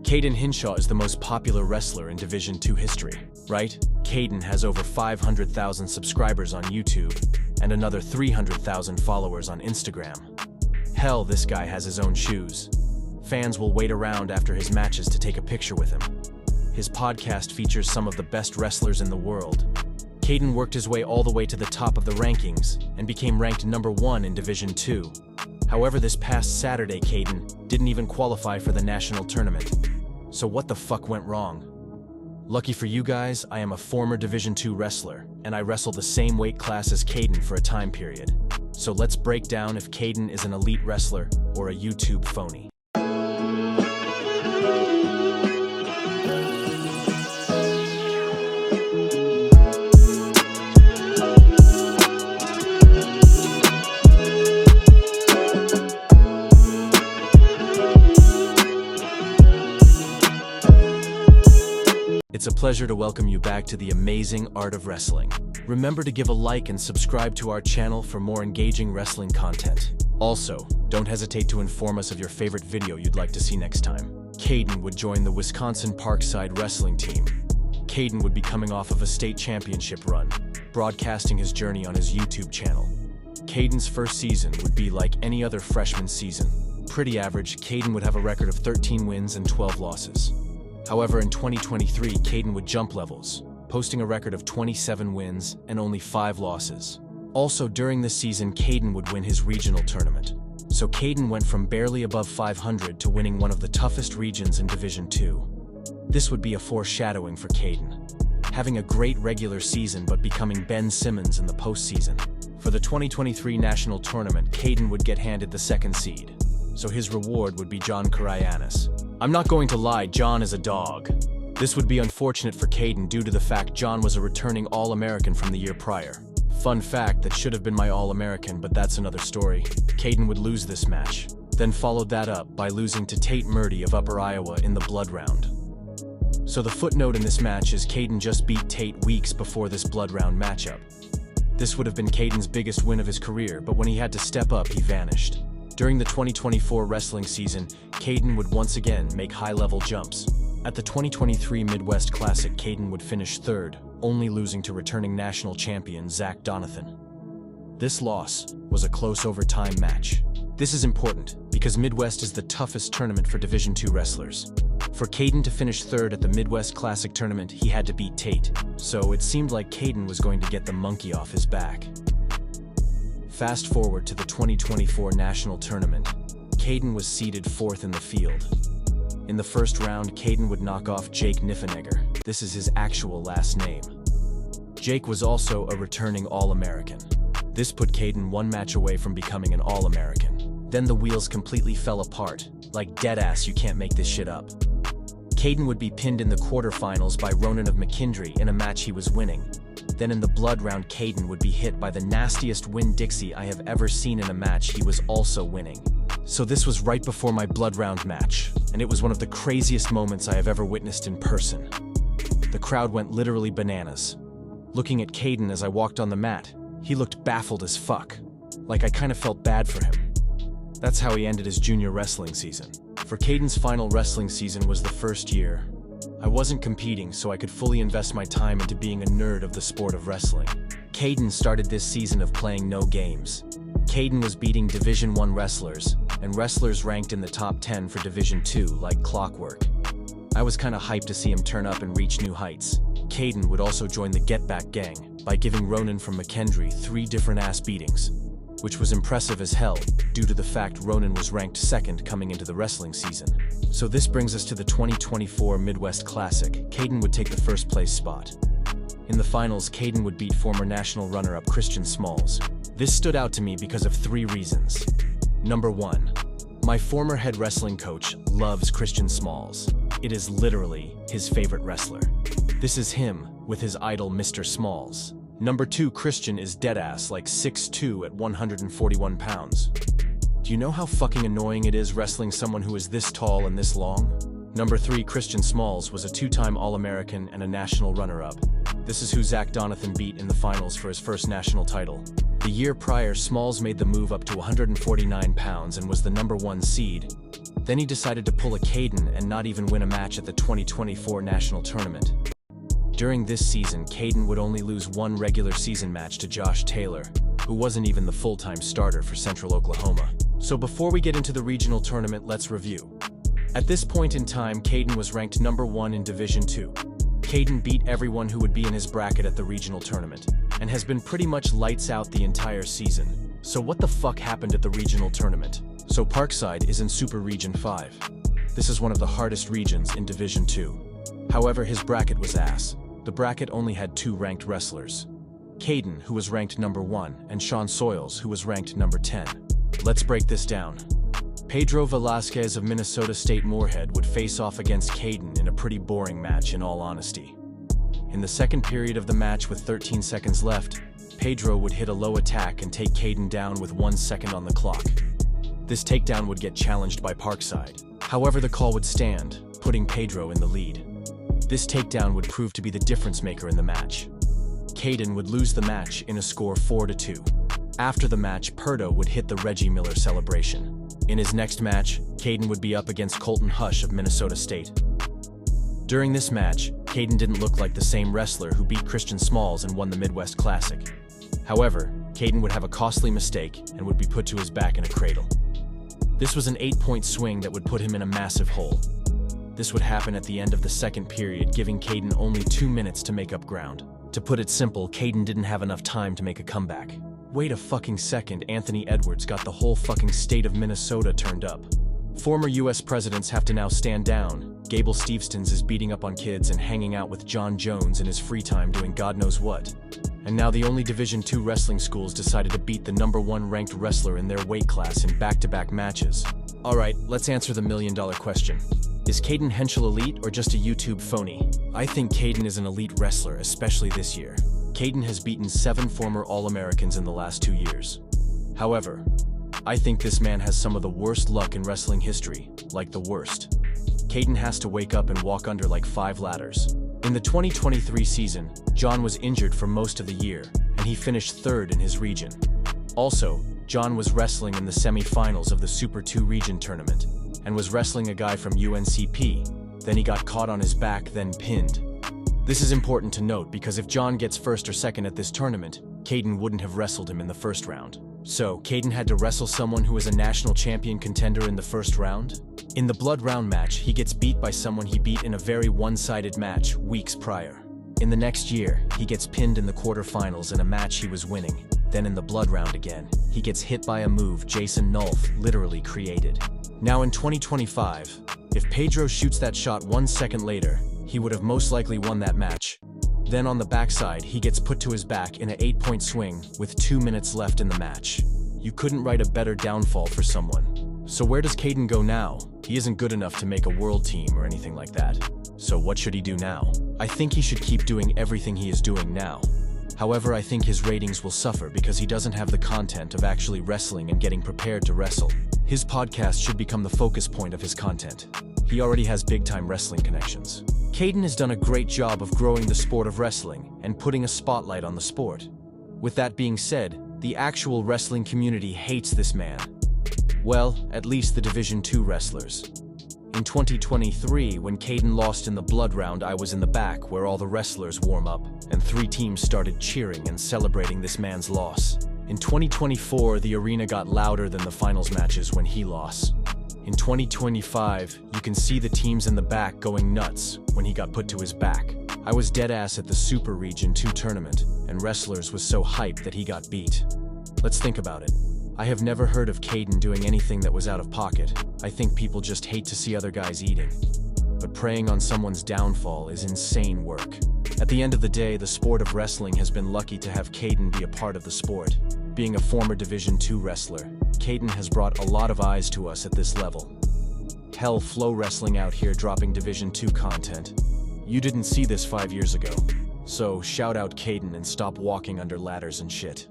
Cayden Henschel is the most popular wrestler in Division 2 history, right? Kaden has over 500,000 subscribers on YouTube and another 300,000 followers on Instagram. Hell, this guy has his own shoes. Fans will wait around after his matches to take a picture with him. His podcast features some of the best wrestlers in the world. Kaden worked his way all the way to the top of the rankings and became ranked #1 in Division 2. However, this past Saturday, Kaden didn't even qualify for the national tournament. So what the fuck went wrong? Lucky for you guys, I am a former Division 2 wrestler, and I wrestled the same weight class as Kaden for a time period. So let's break down if Kaden is an elite wrestler or a YouTube phony. It's a pleasure to welcome you back to the amazing art of wrestling. Remember to give a like and subscribe to our channel for more engaging wrestling content. Also, don't hesitate to inform us of your favorite video you'd like to see next time. Kaden would join the Wisconsin Parkside wrestling team. Kaden would be coming off of a state championship run, broadcasting his journey on his YouTube channel. Kaden's first season would be like any other freshman season. Pretty average, Kaden would have a record of 13 wins and 12 losses. However, in 2023, Kaden would jump levels, posting a record of 27 wins and only 5 losses. Also, during this season, Kaden would win his regional tournament. So Kaden went from barely above 500 to winning one of the toughest regions in Division 2. This would be a foreshadowing for Kaden, having a great regular season but becoming Ben Simmons in the postseason. For the 2023 national tournament, Kaden would get handed the 2nd seed. So his reward would be John Karayanis. I'm not going to lie, John is a dog. This would be unfortunate for Kaden due to the fact John was a returning All-American from the year prior. Fun fact, that should have been my All-American, but that's another story. Kaden would lose this match, then followed that up by losing to Tate Murdy of Upper Iowa in the blood round. So the footnote in this match is Kaden just beat Tate weeks before this blood round matchup. This would have been Kaden's biggest win of his career, but when he had to step up, he vanished. During the 2024 wrestling season, Kaden would once again make high-level jumps. At the 2023 Midwest Classic, Kaden would finish 3rd, only losing to returning national champion Zach Donathan. This loss was a close overtime match. This is important because Midwest is the toughest tournament for Division 2 wrestlers. For Kaden to finish 3rd at the Midwest Classic tournament, he had to beat Tate, so it seemed like Kaden was going to get the monkey off his back. Fast forward to the 2024 national tournament, Kaden was seeded 4th in the field. In the first round, Kaden would knock off Jake Niffenegger. This is his actual last name. Jake was also a returning All-American. This put Kaden 1 match away from becoming an All-American. Then the wheels completely fell apart. Like deadass, you can't make this shit up. Kaden would be pinned in the quarterfinals by Ronan of McKendree in a match he was winning. Then in the blood round, Kaden would be hit by the nastiest Winn-Dixie I have ever seen in a match he was also winning. So this was right before my blood round match, and it was one of the craziest moments I have ever witnessed in person. The crowd went literally bananas. Looking at Kaden as I walked on the mat, he looked baffled as fuck. Like I kind of felt bad for him. That's how he ended his junior wrestling season. For Kaden's final wrestling season was the first year. I wasn't competing, so I could fully invest my time into being a nerd of the sport of wrestling. Kaden started this season of playing no games. Kaden was beating Division 1 wrestlers, and wrestlers ranked in the top 10 for Division 2 like clockwork. I was kinda hyped to see him turn up and reach new heights. Kaden would also join the Get Back gang by giving Ronan from McKendree 3 different ass beatings, which was impressive as hell due to the fact Ronan was ranked 2nd coming into the wrestling season. So this brings us to the 2024 Midwest Classic. Kaden would take the 1st place spot. In the finals, Kaden would beat former national runner-up Christian Smalls. This stood out to me because of 3 reasons. Number 1, my former head wrestling coach loves Christian Smalls. It is literally his favorite wrestler. This is him with his idol Mr. Smalls. Number 2, Christian is deadass like 6'2" at 141 pounds. Do you know how fucking annoying it is wrestling someone who is this tall and this long? Number 3, Christian Smalls was a 2-time All-American and a national runner-up. This is who Zach Donathan beat in the finals for his first national title. The year prior, Smalls made the move up to 149 pounds and was the #1 seed. Then he decided to pull a Kaden and not even win a match at the 2024 national tournament. During this season, Kaden would only lose one regular season match to Josh Taylor, who wasn't even the full-time starter for Central Oklahoma. So before we get into the regional tournament, let's review. At this point in time, Kaden was ranked number 1 in Division 2. Kaden beat everyone who would be in his bracket at the regional tournament, and has been pretty much lights out the entire season. So what the fuck happened at the regional tournament? So Parkside is in Super Region 5. This is one of the hardest regions in Division 2. However, his bracket was ass. The bracket only had 2 ranked wrestlers. Kaden, who was ranked number 1, and Sean Soils, who was ranked number 10. Let's break this down. Pedro Velasquez of Minnesota State Moorhead would face off against Kaden in a pretty boring match, in all honesty. In the second period of the match with 13 seconds left, Pedro would hit a low attack and take Kaden down with 1 second on the clock. This takedown would get challenged by Parkside. However, the call would stand, putting Pedro in the lead. This takedown would prove to be the difference maker in the match. Kaden would lose the match in a score 4-2. After the match, Perdo would hit the Reggie Miller celebration. In his next match, Kaden would be up against Colton Hush of Minnesota State. During this match, Kaden didn't look like the same wrestler who beat Christian Smalls and won the Midwest Classic. However, Kaden would have a costly mistake and would be put to his back in a cradle. This was an 8-point swing that would put him in a massive hole. This would happen at the end of the second period, giving Kaden only 2 minutes to make up ground. To put it simple, Kaden didn't have enough time to make a comeback. Wait a fucking second, Anthony Edwards got the whole fucking state of Minnesota turned up. Former US presidents have to now stand down. Gable Stevestons is beating up on kids and hanging out with John Jones in his free time doing God knows what. And now the only Division 2 wrestling schools decided to beat the number 1 ranked wrestler in their weight class in back-to-back matches. Alright, let's answer the million-dollar question. Is Cayden Henschel elite or just a YouTube phony? I think Kaden is an elite wrestler, especially this year. Kaden has beaten 7 former All-Americans in the last 2 years. However, I think this man has some of the worst luck in wrestling history, like the worst. Kaden has to wake up and walk under like 5 ladders. In the 2023 season, John was injured for most of the year, and he finished 3rd in his region. Also, John was wrestling in the semi-finals of the Super 2 region tournament, and was wrestling a guy from UNCP. Then he got caught on his back, then pinned. This is important to note because if John gets 1st or 2nd at this tournament, Kaden wouldn't have wrestled him in the 1st round. So, Kaden had to wrestle someone who is a national champion contender in the 1st round? In the blood round match, he gets beat by someone he beat in a very one-sided match weeks prior. In the next year, he gets pinned in the quarterfinals in a match he was winning. Then in the blood round again, he gets hit by a move Jason Nolf literally created. Now in 2025, if Pedro shoots that shot 1 second later, he would have most likely won that match. Then on the backside, he gets put to his back in an 8-point swing with 2 minutes left in the match. You couldn't write a better downfall for someone. So where does Kaden go now? He isn't good enough to make a world team or anything like that. So what should he do now? I think he should keep doing everything he is doing now. However, I think his ratings will suffer because he doesn't have the content of actually wrestling and getting prepared to wrestle. His podcast should become the focus point of his content. He already has big-time wrestling connections. Kaden has done a great job of growing the sport of wrestling and putting a spotlight on the sport. With that being said, the actual wrestling community hates this man. Well, at least the Division 2 wrestlers. In 2023, when Kaden lost in the blood round, I was in the back where all the wrestlers warm up, and 3 teams started cheering and celebrating this man's loss. In 2024, the arena got louder than the finals matches when he lost. In 2025, you can see the teams in the back going nuts when he got put to his back. I was dead ass at the Super Region 2 tournament, and wrestlers was so hyped that he got beat. Let's think about it. I have never heard of Kaden doing anything that was out of pocket. I think people just hate to see other guys eating. But preying on someone's downfall is insane work. At the end of the day, the sport of wrestling has been lucky to have Kaden be a part of the sport. Being a former Division 2 wrestler, Kaden has brought a lot of eyes to us at this level. Hell, Flow Wrestling out here dropping Division 2 content. You didn't see this 5 years ago. So shout out Kaden and stop walking under ladders and shit.